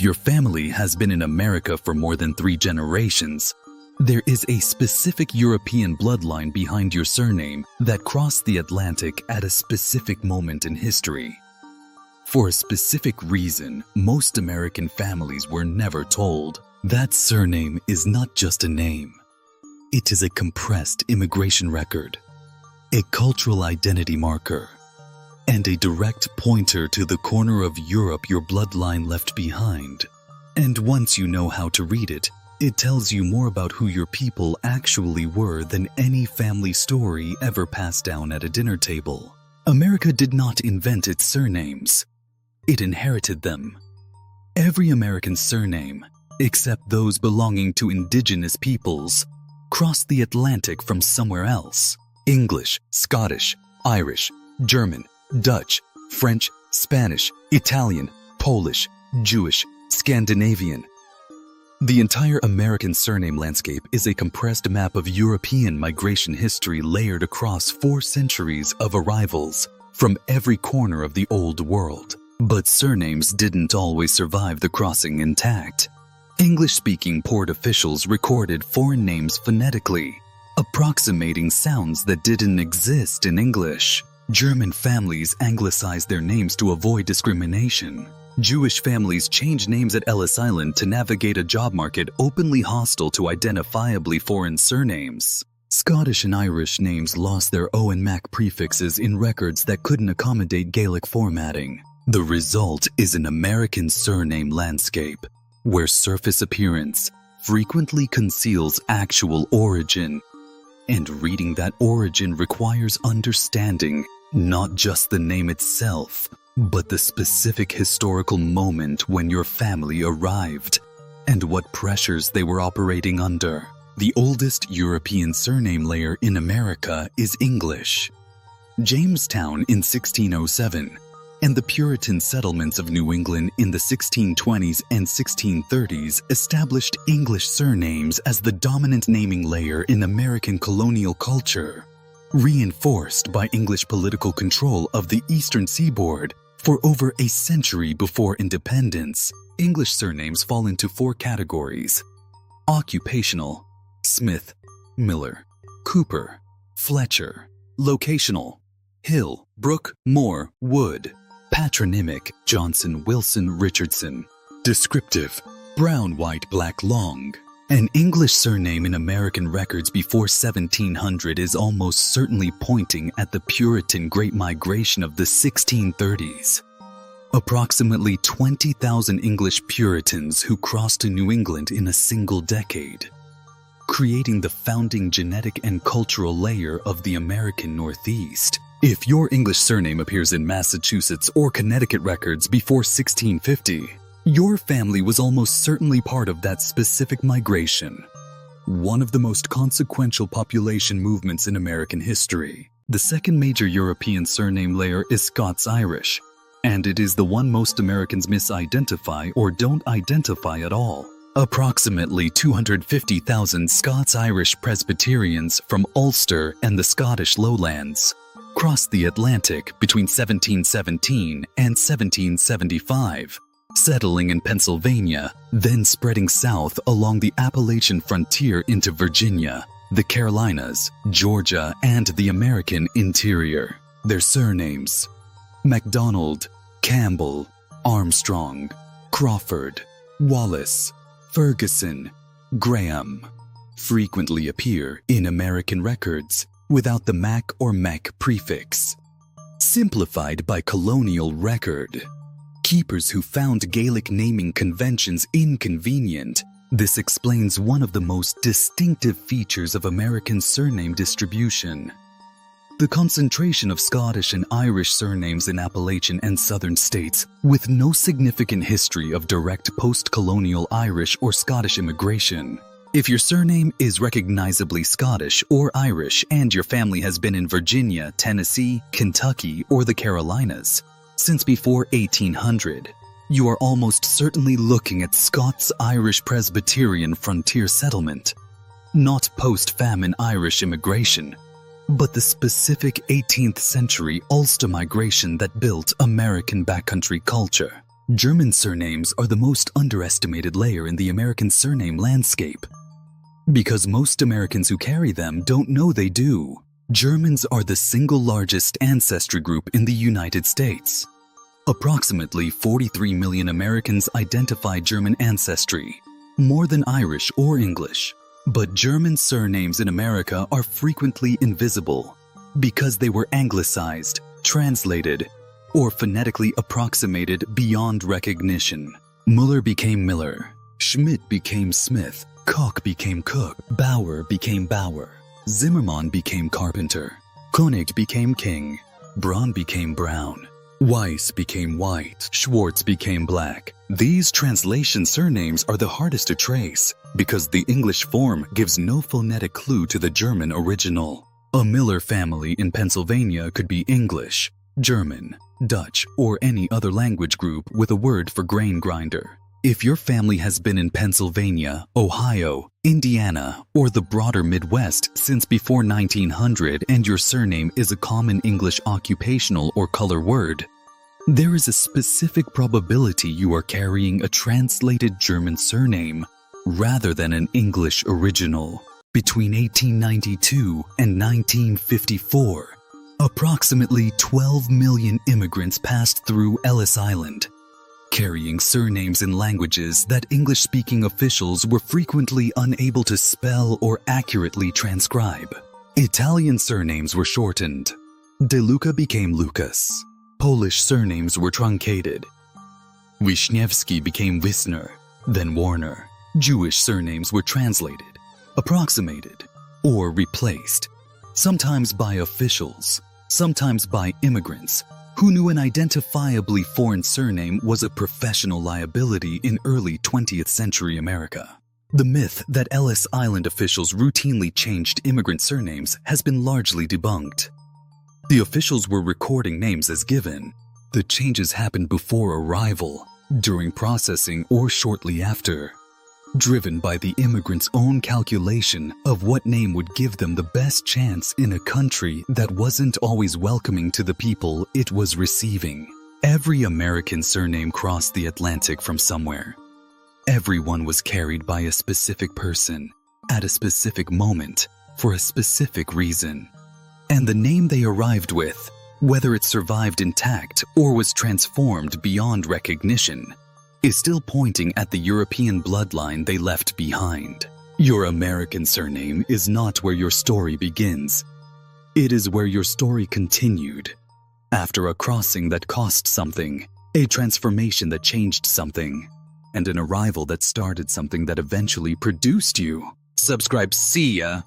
If your family has been in America for more than 3 generations, there is a specific European bloodline behind your surname that crossed the Atlantic at a specific moment in history. For a specific reason, most American families were never told. That surname is not just a name. It is a compressed immigration record, a cultural identity marker, and a direct pointer to the corner of Europe your bloodline left behind. And once you know how to read it, it tells you more about who your people actually were than any family story ever passed down at a dinner table. America did not invent its surnames. It inherited them. Every American surname, except those belonging to indigenous peoples, crossed the Atlantic from somewhere else. English, Scottish, Irish, German, Dutch, French, Spanish, Italian, Polish, Jewish, Scandinavian. The entire American surname landscape is a compressed map of European migration history layered across 4 centuries of arrivals from every corner of the Old World. But surnames didn't always survive the crossing intact. English-speaking port officials recorded foreign names phonetically, approximating sounds that didn't exist in English. German families anglicized their names to avoid discrimination. Jewish families changed names at Ellis Island to navigate a job market openly hostile to identifiably foreign surnames. Scottish and Irish names lost their O and Mac prefixes in records that couldn't accommodate Gaelic formatting. The result is an American surname landscape, where surface appearance frequently conceals actual origin, and reading that origin requires understanding not just the name itself, but the specific historical moment when your family arrived, and what pressures they were operating under. The oldest European surname layer in America is English. Jamestown in 1607, and the Puritan settlements of New England in the 1620s and 1630s established English surnames as the dominant naming layer in American colonial culture. Reinforced by English political control of the eastern seaboard for over a century before independence, English surnames fall into 4 categories: occupational, Smith, Miller, Cooper, Fletcher; locational, Hill, Brook, Moore, Wood; patronymic, Johnson, Wilson, Richardson; descriptive, Brown, White, Black, Long. An English surname in American records before 1700 is almost certainly pointing at the Puritan Great Migration of the 1630s. Approximately 20,000 English Puritans who crossed to New England in a single decade, creating the founding genetic and cultural layer of the American Northeast. If your English surname appears in Massachusetts or Connecticut records before 1650, your family was almost certainly part of that specific migration. One of the most consequential population movements in American history. The second major European surname layer is Scots-Irish, and it is the one most Americans misidentify or don't identify at all. Approximately 250,000 Scots-Irish Presbyterians from Ulster and the Scottish lowlands crossed the Atlantic between 1717 and 1775, settling in Pennsylvania, then spreading south along the Appalachian frontier into Virginia, the Carolinas, Georgia, and the American interior. Their surnames: MacDonald, Campbell, Armstrong, Crawford, Wallace, Ferguson, Graham, frequently appear in American records without the Mac or Mec prefix. Simplified by colonial record keepers who found Gaelic naming conventions inconvenient, this explains one of the most distinctive features of American surname distribution. The concentration of Scottish and Irish surnames in Appalachian and southern states with no significant history of direct post-colonial Irish or Scottish immigration. If your surname is recognizably Scottish or Irish and your family has been in Virginia, Tennessee, Kentucky, or the Carolinas since before 1800, you are almost certainly looking at Scots-Irish Presbyterian frontier settlement, not post-famine Irish immigration, but the specific 18th century Ulster migration that built American backcountry culture. German surnames are the most underestimated layer in the American surname landscape. Because most Americans who carry them don't know they do. Germans are the single largest ancestry group in the United States. Approximately 43 million Americans identify German ancestry, more than Irish or English. But German surnames in America are frequently invisible because they were anglicized, translated, or phonetically approximated beyond recognition. Müller became Miller, Schmidt became Smith, Koch became Cook, Bauer became Bauer, Zimmermann became Carpenter, Koenig became King, Braun became Brown, Weiss became White, Schwartz became Black. These translation surnames are the hardest to trace because the English form gives no phonetic clue to the German original. A Miller family in Pennsylvania could be English, German, Dutch, or any other language group with a word for grain grinder. If your family has been in Pennsylvania, Ohio, Indiana, or the broader Midwest since before 1900 and your surname is a common English occupational or color word, there is a specific probability you are carrying a translated German surname rather than an English original. Between 1892 and 1954, approximately 12 million immigrants passed through Ellis Island, carrying surnames in languages that English-speaking officials were frequently unable to spell or accurately transcribe. Italian surnames were shortened. De Luca became Lucas. Polish surnames were truncated. Wiśniewski became Wisner, then Warner. Jewish surnames were translated, approximated, or replaced, sometimes by officials, sometimes by immigrants, who knew an identifiably foreign surname was a professional liability in early 20th century America. The myth that Ellis Island officials routinely changed immigrant surnames has been largely debunked. The officials were recording names as given. The changes happened before arrival, during processing, or shortly after, driven by the immigrant's own calculation of what name would give them the best chance in a country that wasn't always welcoming to the people it was receiving. Every American surname crossed the Atlantic from somewhere. Everyone was carried by a specific person, at a specific moment, for a specific reason. And the name they arrived with, whether it survived intact or was transformed beyond recognition, is still pointing at the European bloodline they left behind. Your American surname is not where your story begins. It is where your story continued. After a crossing that cost something, a transformation that changed something, and an arrival that started something that eventually produced you. Subscribe. See ya!